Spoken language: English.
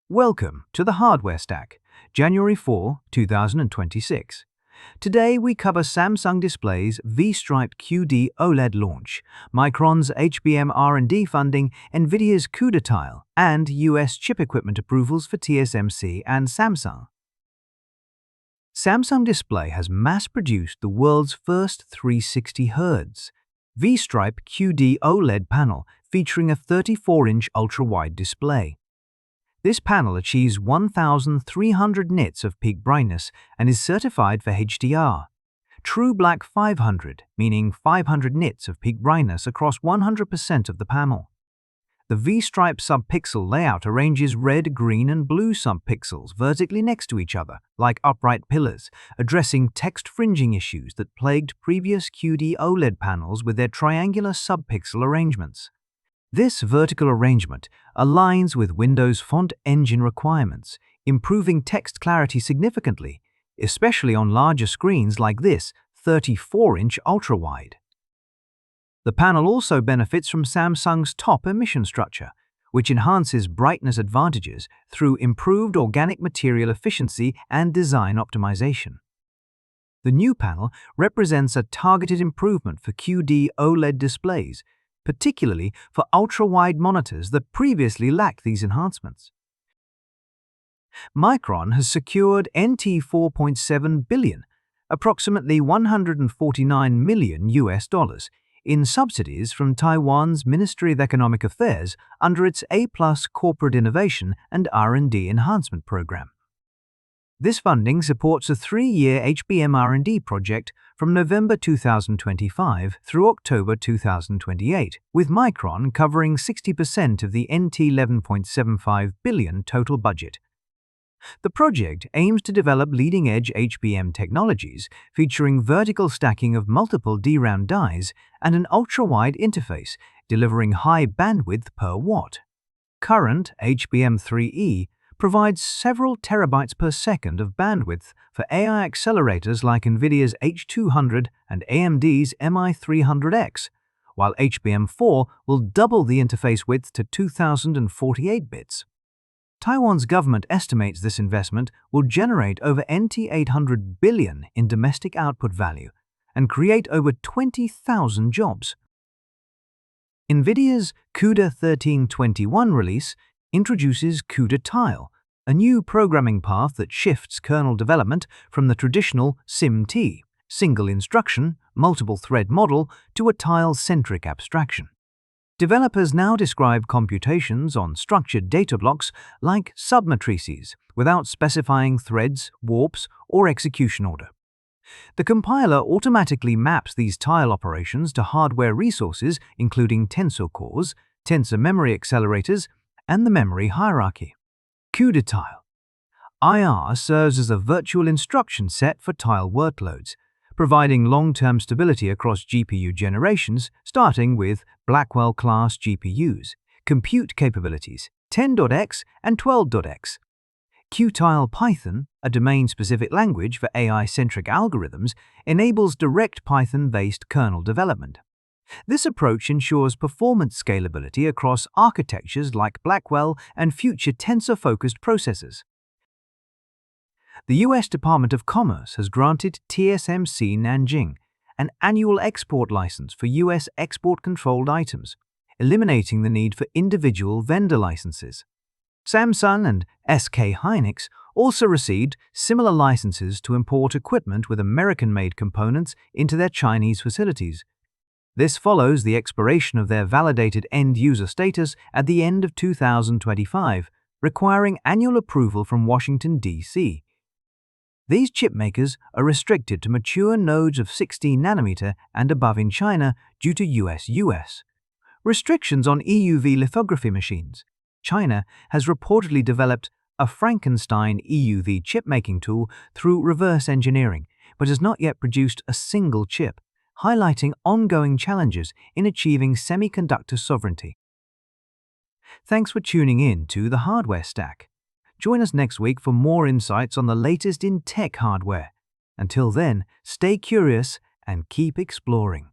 Welcome to the Hardware Stack, January 4, 2026. Today we cover Samsung Display's V-Stripe QD-OLED launch, Micron's HBM R&D funding, Nvidia's CUDA tile, and US chip equipment approvals for TSMC and Samsung. Samsung Display has mass-produced the world's first 360Hz V-Stripe QD-OLED panel featuring a 34-inch ultra-wide display. This panel achieves 1,300 nits of peak brightness and is certified for HDR. True Black 500, meaning 500 nits of peak brightness across 100% of the panel. The V-Stripe subpixel layout arranges red, green, and blue subpixels vertically next to each other, like upright pillars, addressing text fringing issues that plagued previous QD-OLED panels with their triangular subpixel arrangements. This vertical arrangement aligns with Windows font engine requirements, improving text clarity significantly, especially on larger screens like this 34-inch ultra-wide. The panel also benefits from Samsung's top emission structure, which enhances brightness advantages through improved organic material efficiency and design optimization. The new panel represents a targeted improvement for QD-OLED displays, particularly for ultra-wide monitors that previously lacked these enhancements. Micron has secured NT 4.7 billion, approximately $149 million in subsidies from Taiwan's Ministry of Economic Affairs under its A+ Corporate Innovation and R&D Enhancement Program. This funding supports a 3-year HBM R&D project from November 2025 through October 2028, with Micron covering 60% of the NT 11.75 billion total budget. The project aims to develop leading-edge HBM technologies featuring vertical stacking of multiple DRAM dies and an ultra-wide interface, delivering high bandwidth per watt. Current HBM3E provides several terabytes per second of bandwidth for AI accelerators like Nvidia's H200 and AMD's MI300X, while HBM4 will double the interface width to 2048 bits. Taiwan's government estimates this investment will generate over NT 800 billion in domestic output value and create over 20,000 jobs. Nvidia's CUDA 1321 release introduces CUDA tile, a new programming path that shifts kernel development from the traditional SIMT, single instruction, multiple thread model, to a tile-centric abstraction. Developers now describe computations on structured data blocks like submatrices without specifying threads, warps, or execution order. The compiler automatically maps these tile operations to hardware resources including tensor cores, tensor memory accelerators, and the memory hierarchy. CUDA tile IR serves as a virtual instruction set for tile workloads, providing long-term stability across GPU generations, starting with Blackwell-class GPUs, compute capabilities 10.x and 12.x. Qtile Python, a domain-specific language for AI-centric algorithms, enables direct Python-based kernel development. This approach ensures performance scalability across architectures like Blackwell and future tensor-focused processors. The U.S. Department of Commerce has granted TSMC Nanjing an annual export license for U.S. export-controlled items, eliminating the need for individual vendor licenses. Samsung and SK Hynix also received similar licenses to import equipment with American-made components into their Chinese facilities. This follows the expiration of their validated end-user status at the end of 2025, requiring annual approval from Washington, D.C. These chip makers are restricted to mature nodes of 16 nanometer and above in China due to US restrictions on EUV lithography machines. China has reportedly developed a Frankenstein EUV chip-making tool through reverse engineering, but has not yet produced a single chip, highlighting ongoing challenges in achieving semiconductor sovereignty. Thanks for tuning in to the Hardware Stack. Join us next week for more insights on the latest in tech hardware. Until then, stay curious and keep exploring.